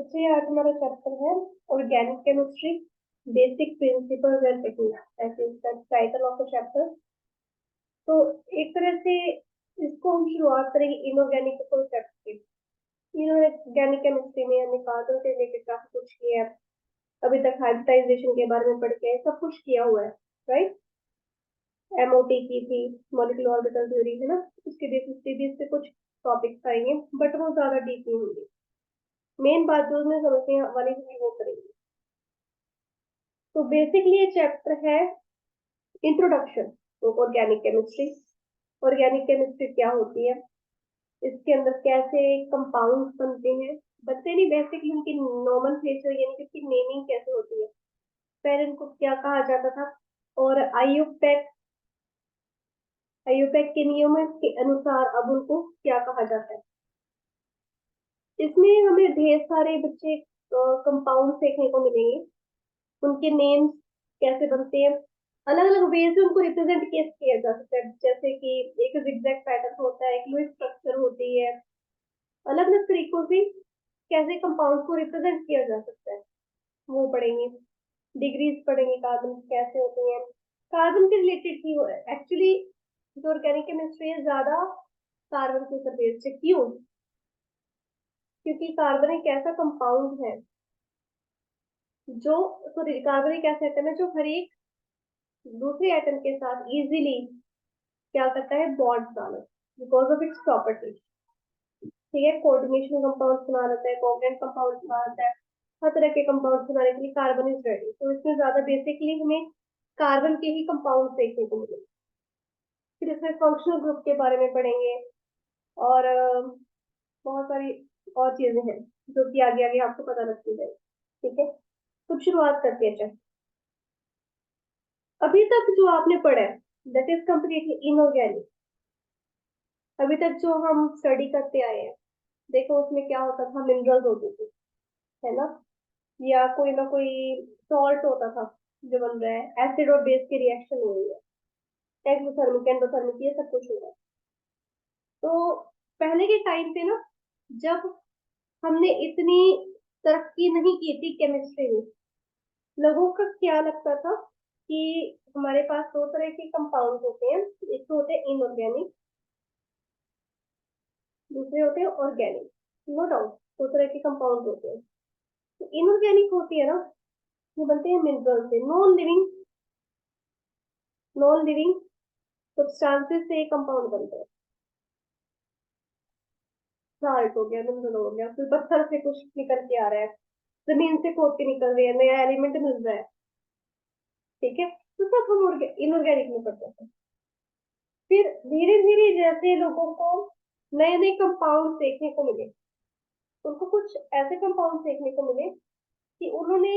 बच्चे आज हमारा चैप्टर है organic chemistry basic principles and techniques, ऐसे इसका टाइटल ऑफ द चैप्टर। तो एक तरह से इसको हम शुरुआत करेंगे इनऑर्गेनिक कॉन्सेप्ट की। इनऑर्गेनिक केमिस्ट्री में हमने कार्बन से रिलेटेड काफी कुछ किया है। अभी तक हाइब्रिडाइजेशन के बारे में पढ़ के सब कुछ किया हुआ है, राइट। एमओटी की थी, मॉलिक्यूलर ऑर्बिटल थ्योरी, है ना। उसके बेसिस पे कुछ टॉपिक्स आएंगे, बट वो ज्यादा डीप नहीं होंगे। मेन बात जो मैं समझने वाली थी वो करेंगे। तो बेसिकली ये चैप्टर है introduction to organic chemistry. Organic chemistry क्या होती है, इसके अंदर कैसे कंपाउंड्स बनते नहीं बेसिकली उनकी नोमेनक्लेचर यानी कि उसकी नेमिंग कैसे होती है, पहले इनको क्या कहा जाता था, और आईयूपैक आईयूपैक के नियमों के अनुसार अब उनको क्या कहा जाता है। इसमें हमें ढेर सारे बच्चे कंपाउंड देखने को मिलेंगे, उनके नेम्स कैसे बनते हैं, अलग अलग वे से उनको रिप्रेजेंट कैसे किया जा सकता है। जैसे कि एक जिगजैग पैटर्न होता है, एक लुईस स्ट्रक्चर होती है, अलग अलग तरीकों से कैसे कंपाउंड को रिप्रेजेंट किया जा सकता है वो पढ़ेंगे। डिग्रीज पढ़ेंगे, कार्बन कैसे होते हैं, कार्बन के रिलेटेड ही एक्चुअली जो ऑर्गेनिक केमिस्ट्री है ज्यादा कार्बन के ऊपर बेस्ड है। क्यों? क्योंकि कार्बन एक ऐसा कंपाउंड है जो सॉरी कार्बन एक ऐसा एटम है जो हर एक दूसरे एटम के साथ इजीली क्या करता है, बॉन्ड बना, बिकॉज ऑफ इट्स प्रॉपर्टी। ठीक है, कोऑर्डिनेशन कंपाउंड बना लेता है, कोवलेंट कंपाउंड बना लेता है, हर तरह के कंपाउंड बनाने के लिए कार्बन इज रेडी। तो इसमें ज्यादा बेसिकली हमें कार्बन के ही कंपाउंड देखने को मिलेंगे। फिर इसमें फंक्शनल ग्रुप के बारे में पढ़ेंगे, और बहुत सारी और चीजें हैं जो कि आगे आगे आपको पता लगती जाएगी। ठीक है, तो शुरुआत करते हैं। अभी तक जो आपने पढ़ा है दैट इज कम्प्लीटली इनऑर्गेनिक। अभी तक जो हम स्टडी करते आए हैं, देखो उसमें क्या होता था, मिनरल्स होते थे, है ना, या कोई ना कोई सॉल्ट होता था जो बन रहा है, एसिड और बेस की रिएक्शन हो रही है, एक्सोथर्मिक एंडोथर्मिक ये सब कुछ हो रहा है। तो पहले के टाइम पे ना, जब हमने इतनी तरक्की नहीं की थी केमिस्ट्री में, लोगों का क्या लगता था कि हमारे पास दो तरह के कंपाउंड होते हैं, एक तो होते हैं इनऑर्गेनिक, दूसरे होते हैं ऑर्गेनिक। नो डाउट दो तरह के कंपाउंड होते हैं। तो इनऑर्गेनिक होती है ना, ये बनते हैं मिनरल से, नॉन लिविंग सब्सटेंसेस से कंपाउंड बनते हैं। साल्ट हो गया, मिनरल हो गया, फिर पत्थर से कुछ निकल के आ रहा है, जमीन से खोद के निकल रही है, नया एलिमेंट मिल रहा है। ठीक है, तो सब हम इनऑर्गेनिक में पढ़ते हैं। फिर धीरे धीरे जैसे लोगों को नए नए कंपाउंड देखने को मिले, उनको कुछ ऐसे कंपाउंड देखने को मिले कि उन्होंने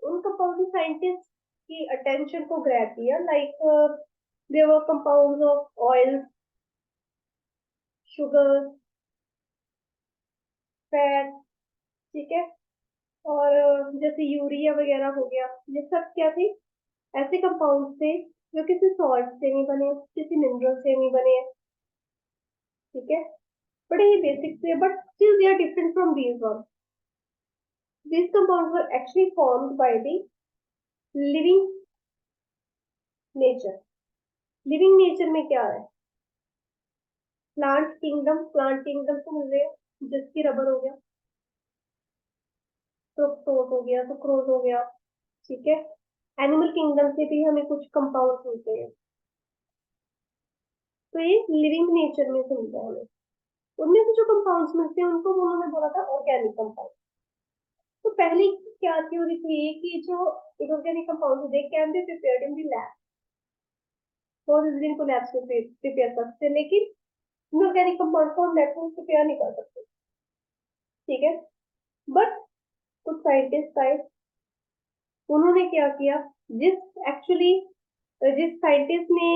उन कंपाउंड साइंटिस्ट की अटेंशन को ग्रैब किया, like there were compounds of oil, sugar, fat. ठीक है, और जैसे यूरिया वगैरह हो गया, ये सब क्या थी, ऐसे कंपाउंड थे जो किसी सॉल्ट से नहीं बने, किसी मिनरल से नहीं बने हैं। ठीक है, बड़े ही बेसिक थे, but still they are different from these one. These compounds were actually formed by the living nature. Living nature में क्या है, प्लांट किंगडम से मिल रहे हैं, जिसकी रबर हो गया, फ्रुक्टोज हो गया, सुक्रोज हो गया। ठीक है, एनिमल किंगडम से भी हमें कुछ कंपाउंड मिलते हैं। तो ये लिविंग नेचर में से मिलता है हमें। उनमें से जो कंपाउंड्स मिलते हैं उनको उन्होंने बोला था ऑर्गेनिक कंपाउंड। तो पहले क्या थ्योरी थी कि जो inorganic compound they can be prepared in the lab, बहुत इजीली इनको लैब्स में प्रिपेयर कर सकते हैं, लेकिन इनऑर्गेनिक कंपाउंड को हम लैब में प्रिपेयर नहीं कर सकते। ठीक है, बट कुछ साइंटिस्ट आए, उन्होंने क्या किया, जिस एक्चुअली जिस साइंटिस्ट ने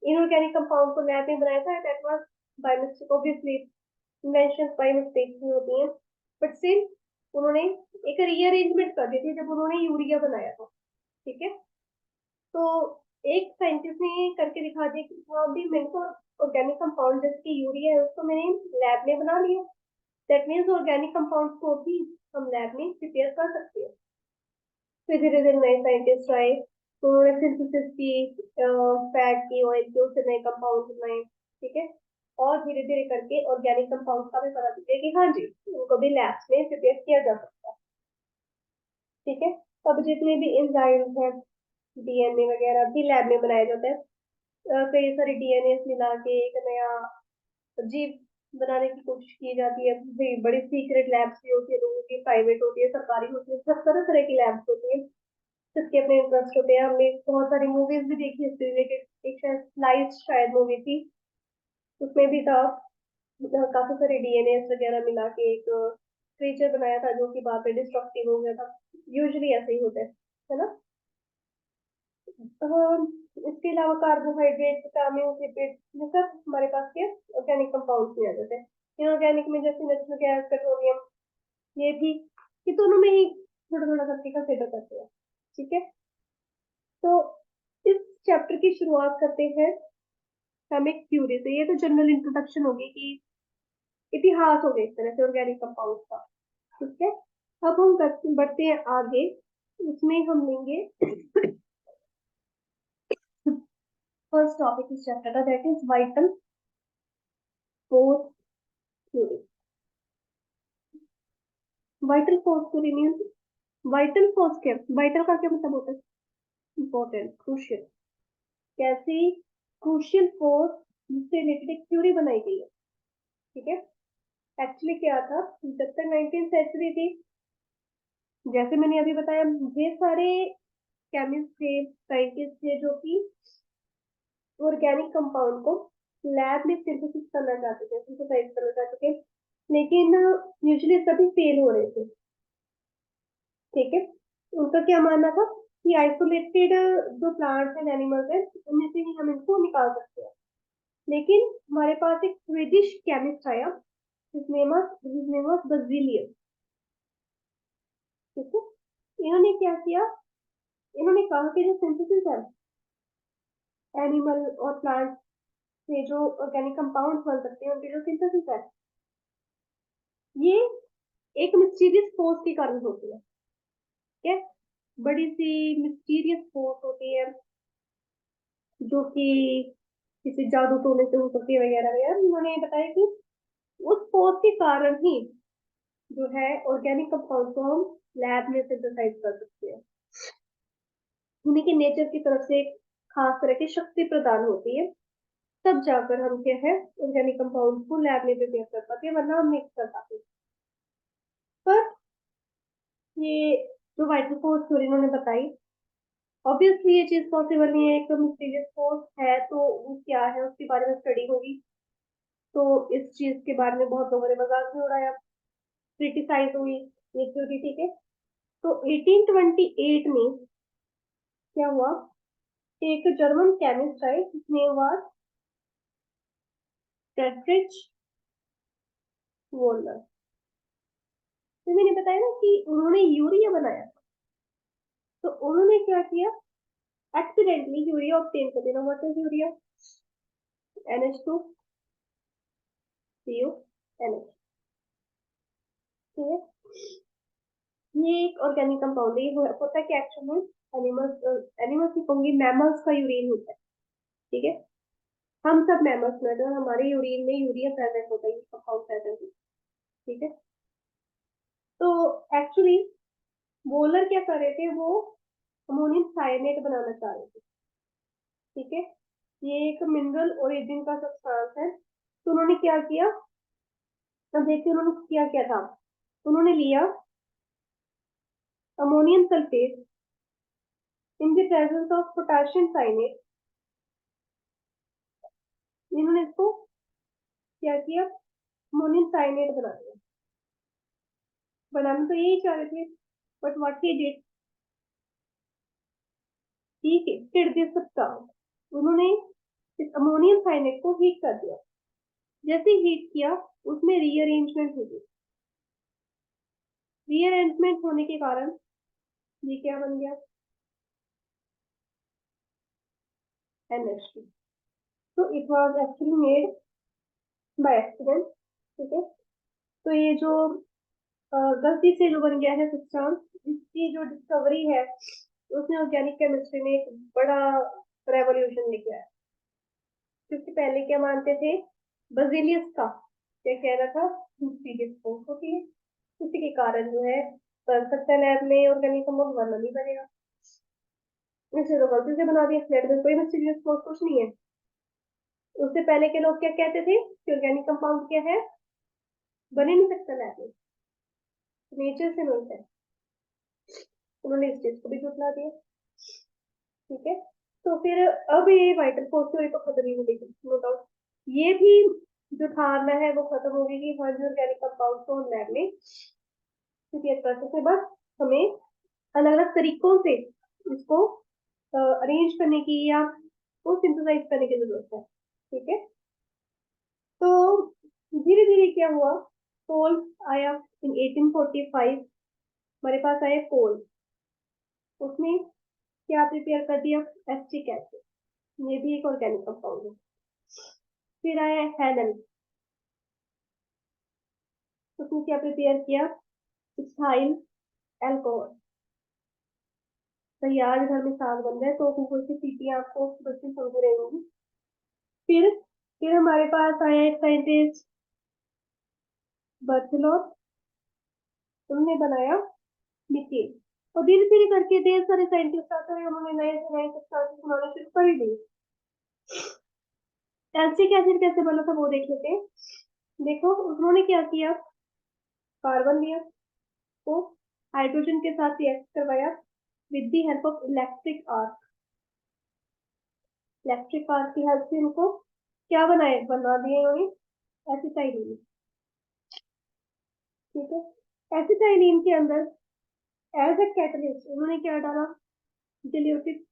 इनऑर्गेनिक कंपाउंड को लैब में बनाया था, that was by mistake. Obviously invention by mistake ही होती है, बट स्टिल उन्होंने एक रीअरेंजमेंट कर दी थी जब उन्होंने यूरिया बनाया था। ठीक है, तो एक साइंटिस्ट ने करके दिखा दिया कि हाँ भी मेरे को ऑर्गेनिक कंपाउंड जैसे कि यूरिया है उसको मैंने लैब में बना लिया, दैट मीन्स ऑर्गेनिक कंपाउंड्स को भी हम लैब में प्रिपेयर कर सकते हैं। फिर धीरे धीरे नए साइंटिस्ट आए, तो उन्होंने सिंथेसिस की, फैट की, ऑयल की, उससे नए कंपाउंड बनाए। ठीक है, और धीरे धीरे करके ऑर्गेनिक कंपाउंड का भी पता चले कि हाँ जी, उनको भी लैब्स में प्रिपेयर किया जा सकता है। ठीक है, अब जितने भी एंजाइम्स हैं, डीएनए वगैरह भी लैब में बनाए जाते हैं। कई सारे डीएनए मिला के एक नया जीव बनाने की कोशिश की जाती है। भाई बड़ी सीक्रेट लैब्स भी होती है, लोगों की प्राइवेट होती है, सरकारी होती है, सब तरह तरह की लैब्स होती है, सबके अपने इंटरेस्ट होते हैं। हमने बहुत सारी मूवीज भी देखी इससे रिलेटेड, एक शायद स्लाइस शायद मूवी थी, उसमें भी था, काफी सारे डीएनए वगैरह मिला के एक क्रिएचर बनाया था जो कि बाद में डिस्ट्रक्टिव हो गया था। यूजुअली ऐसे ही होता है ना। इसके अलावा कार्बोहाइड्रेट, विटामिन, लिपिड, ये सब हमारे पास के ऑर्गेनिक कंपाउंड्स में आ जाते हैं। इनऑर्गेनिक में जैसे नेचुरल गैस, पेट्रोलियम, ये भी, ये दोनों में ही थोड़ा थोड़ा करके कंसिडर करते हैं। ठीक है, तो इस चैप्टर की शुरुआत करते हैं हम एक थ्योरी से। ये तो जनरल इंट्रोडक्शन होगी कि इतिहास हो गया एक तरह से ऑर्गेनिक कंपाउंड का। ठीक है, अब हम बढ़ते हैं आगे। इसमें हम लेंगे फर्स्ट टॉपिक इस चैप्टर का, that is vital force theory. Vital force theory means, vital force क्या, वाइटल का क्या मतलब होता है? Important, crucial. कैसी क्रूशियल फोर्स जिससे रिलेटेड एक थ्योरी बनाई गई है। ठीक है, एक्चुअली क्या था, जब तक 19th सेंचुरी थी, जैसे मैंने अभी बताया, ये सारे केमिस्ट थे, साइंटिस्ट थे जो कि ऑर्गेनिक कंपाउंड को लैब में सिंथेसिस करना चाहते थे, सिंथेसाइज करना चाहते थे, लेकिन यूजुअली सभी फेल हो रहे थे। ठीक है, उनका क्या मानना था कि आइसोलेटेड जो प्लांट्स एंड एनिमल्स हैं, उनमें से ही हम इनको निकाल सकते हैं। लेकिन हमारे पास एक स्वीडिश केमिस्ट आया, his name was Berzelius। ठीक है, इन्होंने क्या किया, इन्होंने कहा कि जो सिंथेसिस है एनिमल और प्लांट से, जो ऑर्गेनिक कंपाउंड बन सकते हैं, उनकी जो सिंथेसिस है, ये एक मिस्टीरियस फोर्स के कारण होती है। ठीक है, बड़ी सी मिस्टीरियस फोर्स होती है जो कि किसी जादू टोने से हो सकती है वगैरह वगैरह। उन्होंने बताया कि उस फोर्स के कारण ही जो है ऑर्गेनिक कंपाउंड को हम लैब में सिंथेसाइज कर सकते हैं। उन्हीं के नेचर की तरफ से एक खास तरह की शक्ति प्रदान होती है, तब जाकर हम क्या है ऑर्गेनिक कंपाउंड को लैब में प्रिपेयर कर पाते हैं, वरना हम मिक्स कर पाते हैं। पर ये जो वाइटल फोर्स थ्योरी इन्होंने बताई, ऑब्वियसली ये चीज पॉसिबल नहीं है। एक मिस्टीरियस फोर्स है तो वो क्या है, उसके बारे में स्टडी होगी। तो इस चीज के बारे में बहुत लोगों ने मजाक भी उड़ाया, क्रिटिसाइज हुई ये थ्योरी। ठीक है, तो 1828 में क्या हुआ, एक जर्मन केमिस्ट आए, जिसने वाज फ्रेडरिच वोल्लर। तो मैंने बताया ना कि उन्होंने यूरिया बनाया, तो उन्होंने क्या किया, एक्सीडेंटली यूरिया ऑब्टेन कर लेना। What is urea? NH2 CO NH। ठीक है, ये एक ऑर्गेनिक कंपाउंड है। ये होता है कि एक्चुअल में एनिमल्स, एनिमल्स की कहूंगी, मैमल्स का यूरिन होता है। ठीक है, हम सब मैमल्स में, तो हमारे यूरिन में यूरिया प्रेजेंट होता है, कंपाउंड प्रेजेंट होता है। ठीक है, तो एक्चुअली वोलर क्या कर रहे थे, वो अमोनियम साइनेट बनाना चाह रहे थे। ठीक है, ये एक मिनरल ओरिजिन का सब्सटेंस है। तो उन्होंने क्या किया, अब देखिए उन्होंने किया क्या था, उन्होंने लिया ammonium sulphate in the presence of potassium cyanate. इन्होंने इसको क्या किया, अमोनियम साइनेट बना दिया। बनाना तो यही चाह रहे थे, but what he did, he heated this substance. उन्होंने इस अमोनियम साइनेट को हीट कर दिया। जैसे हीट किया, उसमें रीअरेंजमेंट हो गई। रीअरेंजमेंट होने के कारण ये क्या बन गया, NH2। तो it was actually made by accident. ठीक है, तो ये जो गलती से जो बन गया है सिस्टम, इसकी जो डिस्कवरी है उसने ऑर्गेनिक केमिस्ट्री में एक बड़ा रेवोल्यूशन लेके आया। क्योंकि पहले क्या मानते थे, बजीलियस का क्या कह रहा था, दूसरी डिस्पोज होती है, उसी के कारण जो है बन सकता है लैब में ऑर्गेनिक कंपाउंड, वरना नहीं बनेगा। इसे तो गलती से बना दिया, लैब में कोई मिस्टीरियस कुछ नहीं है। उससे पहले के लोग क्या कहते थे कि ऑर्गेनिक कंपाउंड क्या है, बन ही नहीं सकता लैब में, नेचर से मिलता है। उन्होंने इस चीज को भी झुठला दिया। ठीक है, तो फिर अब ये वाइटल फोर्स थ्योरी तो खत्म ही हो गई, नो डाउट। ये भी जो धारणा है वो खत्म हो गई कि हर ऑर्गेनिक कंपाउंड को लैब में प्रिपेयर कर सकते हैं। बस हमें अलग अलग तरीकों से इसको अरेंज करने की या वो सिंथेसाइज करने की जरूरत है। ठीक है, तो धीरे धीरे क्या हुआ, कोल आया इन 1845। हमारे पास आया कोल, उसने क्या प्रिपेयर कर दिया, एसिटिक एसिड, ये भी एक ऑर्गेनिक कंपाउंड है। फिर आया हेलन, उसने क्या प्रिपेयर किया, इथाइल एल्कोहल। तैयार घर में साग बन रहा है तो ऊपर से सीटियां आपको बच्चे सुन रहे होंगी। फिर हमारे पास आया एक साइंटिस्ट बर्थलोट, उन्होंने बनाया मीथेन। और धीरे धीरे करके ढेर सारे साइंटिस्ट आते रहे, उन्होंने नए से नए सब्सटेंसेस बनाना शुरू कर ही दिए। एसिटिक एसिड कैसे बना था वो देख लेते हैं। देखो उन्होंने क्या किया, कार्बन लिया, को हाइड्रोजन के साथ रिएक्ट करवाया with the help of electric arc. Electric arc की हेल्प से इनको क्या बनाए, बना दिए उन्होंने एसिटाइलिन। ठीक है, एसिटाइलिन के अंदर एज ए कैटलिस्ट उन्होंने क्या डाला, diluted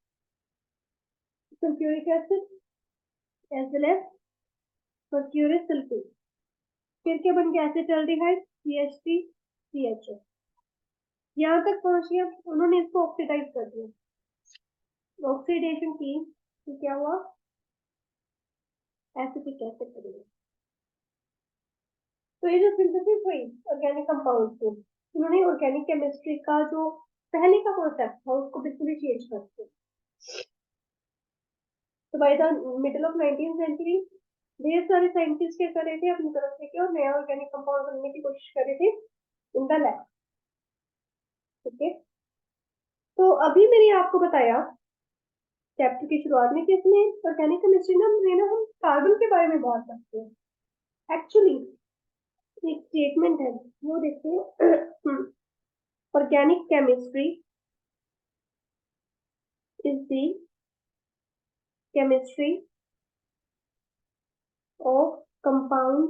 sulphuric acid as well as mercurous sulphate. फिर क्या बन गया, एसिटाल्डिहाइड CH3CHO। यहाँ तक पहुंच गया, उन्होंने इसको ऑक्सीडाइज कर दिया। ऑक्सीडेशन की तो क्या हुआ, एसिटिक एसिड बन गया। तो ये जो सिंथेसिस हुई ऑर्गेनिक कंपाउंड की, उन्होंने ऑर्गेनिक केमिस्ट्री का जो पहले का कॉन्सेप्ट था उसको बिल्कुल ही चेंज कर दिया। तो by the middle of 19th century ढेर सारे साइंटिस्ट क्या कर रहे थे, अपनी तरफ से और नया ऑर्गेनिक कंपाउंड बनाने की कोशिश कर रहे थे इन द लैब। ठीक है, तो अभी मैंने आपको बताया चैप्टर की शुरुआत में कि इसमें ऑर्गेनिक केमिस्ट्री ना हम कार्बन के बारे में बात करते हैं। एक्चुअली एक स्टेटमेंट है वो देखिए, organic chemistry is the chemistry of compound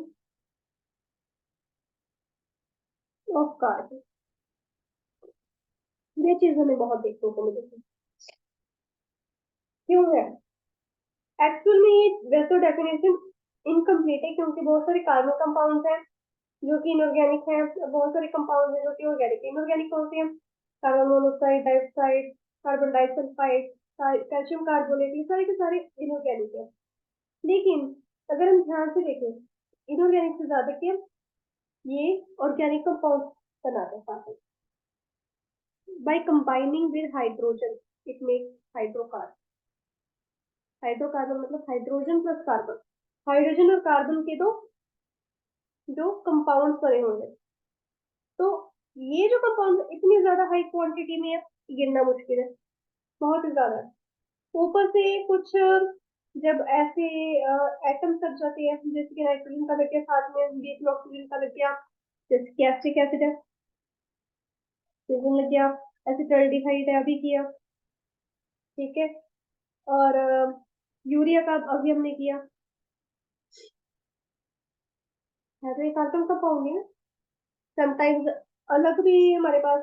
of carbon. ये चीज हमें बहुत देखने को मिलेगी। क्यों है, एक्चुअल में ये वैसे डेफिनेशन इनकम्प्लीट है क्योंकि बहुत सारे कार्बन कंपाउंड हैं जो कि इनऑर्गेनिक है, बहुत सारे कंपाउंड हैं जो कि ऑर्गेनिक है। इनऑर्गेनिक कौन से हैं, carbon monoxide, dioxide, carbon disulphide, calcium carbonate, ये सारे के सारे इनऑर्गेनिक है। लेकिन अगर हम ध्यान से देखें इनऑर्गेनिक से ज्यादा क्या ये ऑर्गेनिक कंपाउंड बनाते हैं। By combining with hydrogen it makes hydrocarbon. Hydrocarbon मतलब हाइड्रोजन प्लस कार्बन, हाइड्रोजन और कार्बन के दो जो कंपाउंड बने होंगे। तो ये जो कंपाउंड इतनी ज्यादा हाई क्वांटिटी में है, गिनना मुश्किल है, बहुत ही ज्यादा। ऊपर से कुछ जब ऐसे एटम्स लग जाते हैं, जैसे कि नाइट्रोजन का लग गया, साथ में बीच ऑक्सीजन का लग गया, जैसे कि एसिटिक एसिड है, लग गया, एसिटाल्डिहाइड है अभी किया। ठीक है, और यूरिया का अभी हमने किया है, तो ये कार्बन कंपाउंड है। समटाइम्स अलग भी हमारे पास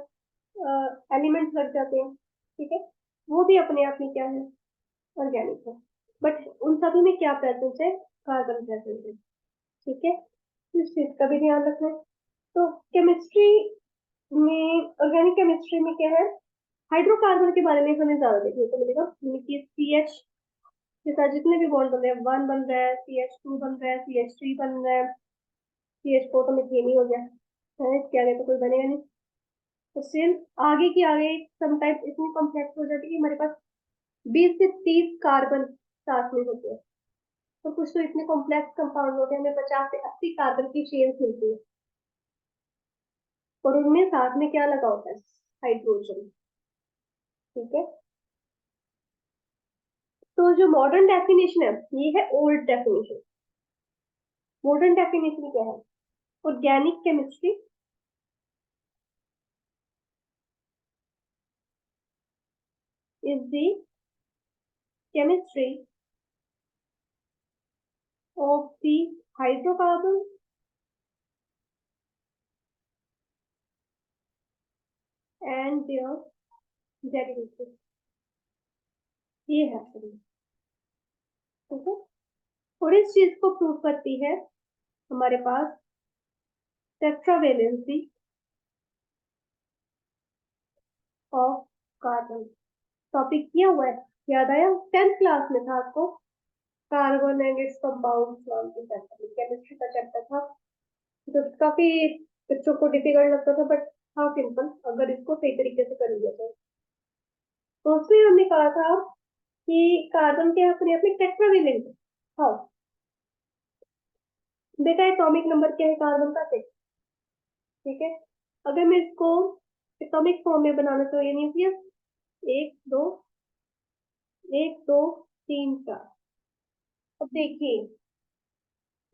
एलिमेंट्स लग जाते हैं। ठीक है, वो भी अपने आप में क्या है, ऑर्गेनिक है। बट उन सभी में क्या प्रेजेंस है, कार्बन प्रेजेंस है। ठीक है, इस चीज का भी ध्यान रखना है। तो केमिस्ट्री में, ऑर्गेनिक केमिस्ट्री में क्या है, हाइड्रोकार्बन के बारे में हमें ज्यादा देखने को मिलेगा। कि CH के साथ जितने भी बॉन्ड बन रहे हैं, 1 बन रहा है, CH2 बन रहा है, CH3 बन रहा है, CH4 तो मीथेन ही हो गया है, इसके आगे तो कोई बनेगा नहीं। तो स्टिल आगे की आगे समटाइम्स इतनी कॉम्प्लेक्स हो जाती है कि हमारे पास 20 से 30 कार्बन साथ में होते हैं। तो कुछ तो इतने कॉम्प्लेक्स कंपाउंड होते हैं, हमें 50 से 80 कार्बन की चेन्स मिलती है, और उनमें साथ में क्या लगा होता है, हाइड्रोजन। ठीक है, तो जो मॉडर्न डेफिनेशन है ये है ओल्ड डेफिनेशन। मॉडर्न डेफिनेशन क्या है? Organic chemistry is the chemistry of the hydrocarbon and their derivatives. ये है सभी। ठीक है, और इस चीज को प्रूव करती है हमारे पास टेट्रावेलेंसी ऑफ कार्बन। टॉपिक किया हुआ है, याद आया? 10th क्लास में था आपको, कार्बन एंड इट्स कंपाउंड्स नाम की चैप्टर, केमिस्ट्री का चैप्टर था, जो काफी बच्चों को डिफिकल्ट लगता था, बट था सिंपल अगर इसको सही तरीके से कर लिया जाए। तो उसमें हमने कहा था कि कार्बन के अपने अपने टेट्रावेलेंट। हाँ बेटा, एटॉमिक नंबर क्या है कार्बन का? 6। ठीक है, अगर मैं इसको एटॉमिक फॉर्म में बनाना चाहूँ, ये न्यूक्लियस, एक दो, एक दो, तीन, चार। अब देखिए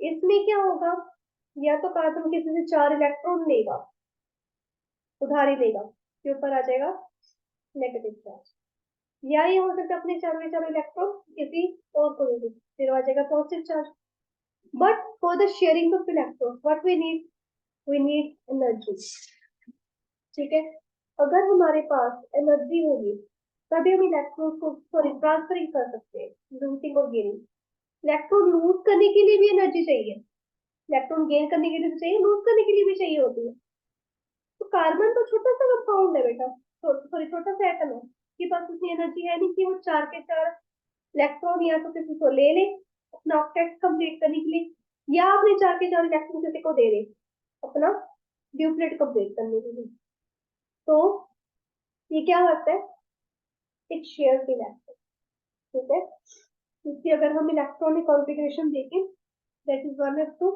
इसमें क्या होगा, या तो कार्बन किसी से 4 इलेक्ट्रॉन लेगा, उधारी देगा, के ऊपर आ जाएगा नेगेटिव चार्ज, या ये हो सकता है अपने चारों चारों इलेक्ट्रॉन किसी और को दे दे, फिर आ जाएगा positive charge. But for the sharing of electron what we need energy. ठीक है, अगर हमारे पास एनर्जी होगी तभी हम इलेक्ट्रॉन को सॉरी ट्रांसफरिंग कर सकते हैं, लूजिंग और गेनिंग। इलेक्ट्रॉन लूज करने के लिए भी एनर्जी चाहिए, इलेक्ट्रॉन गेन करने के लिए भी चाहिए, लूज करने के लिए भी चाहिए होती है। तो कार्बन तो छोटा सा कंपाउंड है बेटा, सॉरी छोटा सा एटम है, कि बस उतनी एनर्जी है नहीं कि वो 4 के 4 इलेक्ट्रॉन या तो किसी को ले ले अपना ऑक्टेट कंप्लीट करने के लिए, या अपने 4 के 4 इलेक्ट्रॉन किसी को दे दे अपना ड्यूप्लेट कंप्लीट करने के लिए। तो ये क्या होता है, एक शेयर इलेक्ट्रॉन। ठीक है, इसकी अगर हम इलेक्ट्रॉनिक कॉन्फ़िगरेशन देखें, that is 1s2,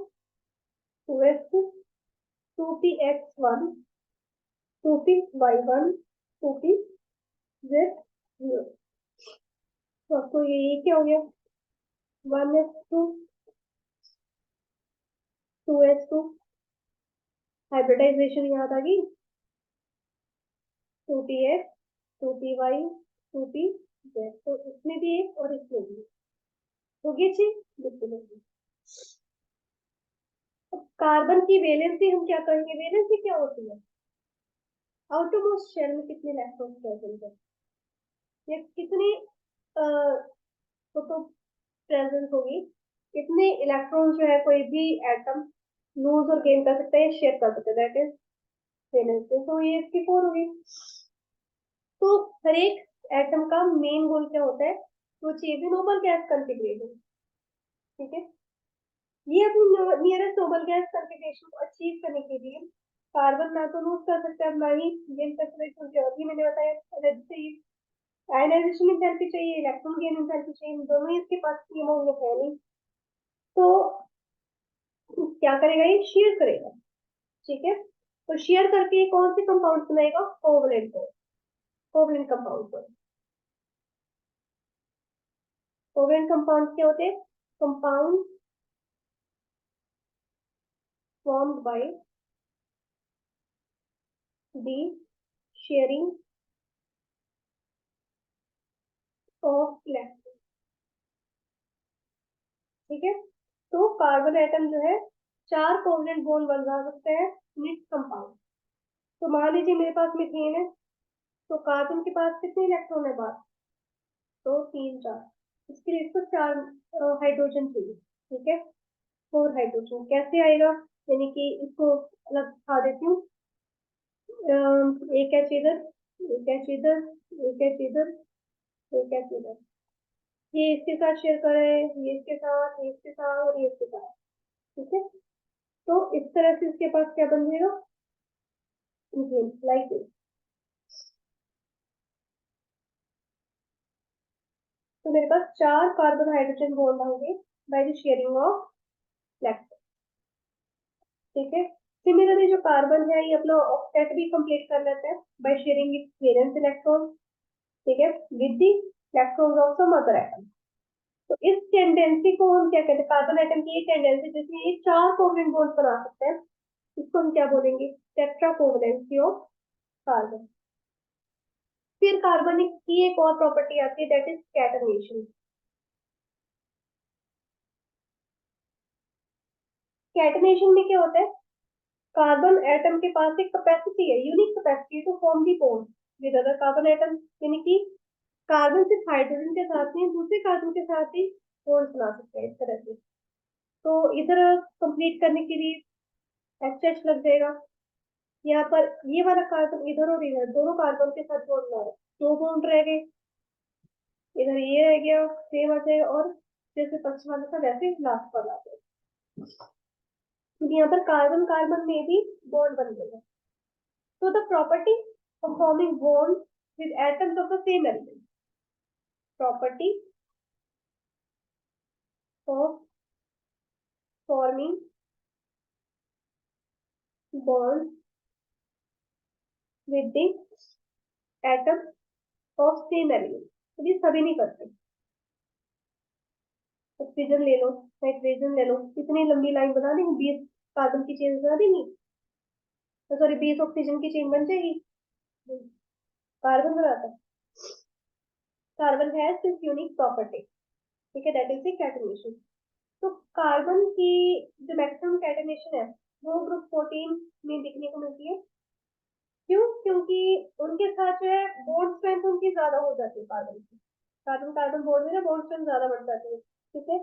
2s2, 2p(x)1, 2p(y)1, 2p(z)0। तो आपको ये क्या हो गया, 1s2, 2s2, हाइब्रिडाइजेशन याद आ गई, 2p(x), 2p(y), 2p(z), तो इसमें भी एक और इसमें भी हो गया चीज, बिल्कुल होगी। अब कार्बन की वैलेंसी हम क्या करेंगे, वैलेंसी क्या होती है, आउटरमोस्ट शेल में कितने इलेक्ट्रॉन प्रेजेंट है, या कितनी तो प्रेजेंस होगी, कितने इलेक्ट्रॉन जो है कोई भी एटम लूज और गेन कर सकता है, शेयर कर सकता है, दैट इज वैलेंसी। तो ये इसकी 4 होगी। तो हर एक एटम का मेन गोल क्या होता है, तो चाहिए नोबल गैस कॉन्फ़िगरेशन। ठीक है, ये अपनी नियरेस्ट नोबल गैस कॉन्फ़िगरेशन को अचीव करने के लिए कार्बन ना तो लूज कर सकता है, ना ही गेन कर सकता है, क्योंकि अभी मैंने बताया एनर्जी चाहिए, आयनाइजेशन एंथैल्पी चाहिए, इलेक्ट्रॉन गेन एंथैल्पी चाहिए, दोनों ही इसके पास ये अमाउंट है नहीं। तो क्या करेगा, ये शेयर करेगा। ठीक है, तो शेयर करके ये कौन से कंपाउंड बनाएगा, कोवलेंट को, कोवलेंट कंपाउंड को। कोवलेंट कंपाउंड क्या होते हैं, compound formed by the sharing of electrons। ठीक है, तो कार्बन एटम जो है 4 कोवलेंट बॉन्ड बना सकते हैं मिक्स कंपाउंड। तो मान लीजिए मेरे पास मीथेन है, तो कार्बन के पास कितने इलेक्ट्रॉन है बाहर, तो 3 4, इसके लिए इसको 4 हाइड्रोजन चाहिए। ठीक है, 4 हाइड्रोजन कैसे आएगा, यानी कि इसको अलग दिखा देती हूँ, एक एच इधर, एक एच इधर, एक एच इधर, एक एच इधर, ये इसके साथ शेयर करे, ये इसके साथ, ये इसके साथ, और ये इसके साथ। ठीक है, तो इस तरह से इसके पास क्या बन जाएगा, लाइक दिस। तो मेरे पास 4 कार्बन हाइड्रोजन बॉन्ड होंगे by the sharing of electron. ठीक है, सिमिलरली जो कार्बन है ये अपना ऑक्टेट भी कंप्लीट कर लेता है by sharing its valence electron, ठीक है, with the electrons of some other atom. तो इस टेंडेंसी को हम क्या कहते हैं, कार्बन एटम की ये टेंडेंसी जिसमें ये 4 कोवलेंट बॉन्ड बना सकते हैं, इसको हम क्या बोलेंगे, टेट्रा कोवलेंसी ऑफ कार्बन। फिर कार्बन की एक और प्रॉपर्टी आती है, दैट इज कैटनेशन। कैटनेशन में क्या होता है, कार्बन एटम के पास एक कैपेसिटी है, unique capacity to form the bond with other carbon atom, यानी कि कार्बन सिर्फ हाइड्रोजन के साथ नहीं दूसरे कार्बन के साथ ही बॉन्ड बना सकते हैं इस तरह से। तो इधर कंप्लीट करने के लिए एच लग जाएगा, यहाँ पर ये वाला कार्बन इधर और इधर दोनों कार्बन के साथ बॉन्ड बना रहे, 2 बॉन्ड रह गए, इधर ये रह गया, सेम आ जाएगा, और जैसे फर्स्ट वाला था वैसे लास्ट वाला आ जाएगा, क्योंकि यहाँ पर कार्बन कार्बन में भी बॉन्ड बन गया। So the property of forming bonds with atoms of the same element. Property of forming bonds with the atoms of same element. तो ये सभी नहीं करते। ऑक्सीजन ले लो, नाइट्रोजन ले लो, इतनी लंबी लाइन बना देंगे, 20 कार्बन की चेन बना देंगी, तो सॉरी 20 ऑक्सीजन की चेन बन जाएगी। कार्बन बनाता है, carbon has this unique property, ठीक है, दैट इज द कैटनेशन। तो कार्बन की जो मैक्सिमम कैटनेशन है वो ग्रुप 14 में देखने को मिलती है। क्यों, क्योंकि उनके साथ जो है बॉन्ड स्ट्रेंथ उनकी ज्यादा हो जाती है, कार्बन की, कार्बन कार्बन बॉन्ड में ना बॉन्ड स्ट्रेंथ ज्यादा बढ़ जाती है, ठीक है।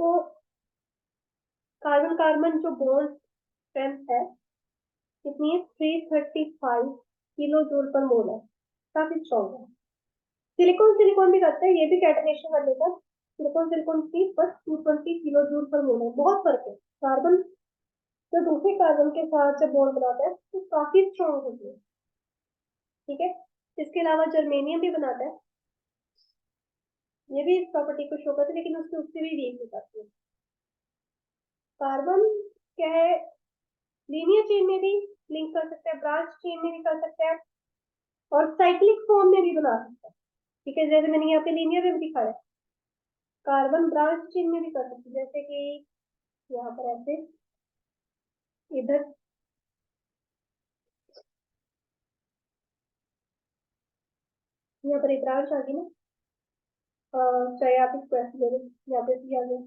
तो कार्बन कार्बन जो बॉन्ड स्ट्रेंथ है कितनी है, 335 किलो जूल पर मोल है, काफी स्ट्रॉन्ग है। सिलिकॉन सिलिकॉन भी करता है, ये भी कैटनेशन कर लेता है, सिलिकॉन सिलिकॉन की बस 220 किलो जूल पर मोल है, बहुत फर्क है। कार्बन तो दूसरे कार्बन के साथ जब बॉन्ड बनाता है तो काफी स्ट्रॉन्ग होती है, ठीक है। इसके अलावा जर्मेनियम भी बनाता है, ये भी इस प्रॉपर्टी को शो करता है, लेकिन उससे उससे भी वीक हो जाती है। कार्बन क्या है, लीनियर चेन में भी लिंक कर सकता है, ब्रांच चेन में भी कर सकता है, और साइक्लिक फॉर्म में भी बना सकता है, ठीक है, जैसे मैंने यहाँ पे लीनियर में भी दिखाया। कार्बन ब्रांच चेन में भी कर सकते हैं, जैसे कि यहाँ पर ऐसे इधर यहाँ पर एक ब्रांच आ गई ना, चाहे आप इसको ऐसे ले लो, यहाँ पे भी आ गया,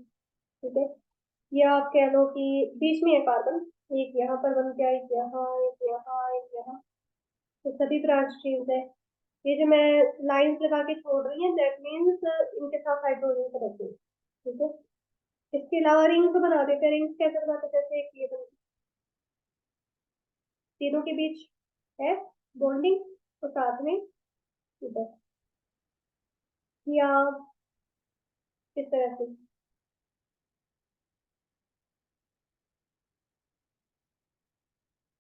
ठीक है। या आप कह लो कि बीच में है कार्बन, एक यहाँ पर बन गया, एक यहाँ, एक यहाँ, एक यहाँ, तो सभी ब्रांच चेन्स है। ये जो मैं लाइंस लगा के छोड़ रही है, दैट मीन्स इनके साथ हाइड्रोजन कनेक्ट है, ठीक है। इसके अलावा रिंग्स बना देते हैं, रिंग्स कैसे बनाते हैं, जैसे एक ये तीनों के बीच है बॉन्डिंग, तो साथ में इधर या इस तरह से,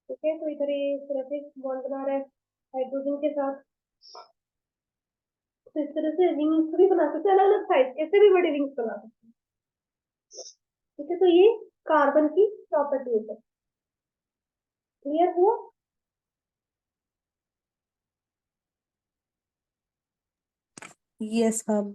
ठीक है। तो इधर ये इस तरह से बॉन्ड बना रहा है हाइड्रोजन के साथ, तो इस तरह से रिंग्स भी बना सकते हैं, अलग अलग साइज ऐसे भी बड़े रिंग्स बना सकते हैं, ठीक है। तो ये कार्बन की प्रॉपर्टी है, क्लियर हुआ। Yes ma'am.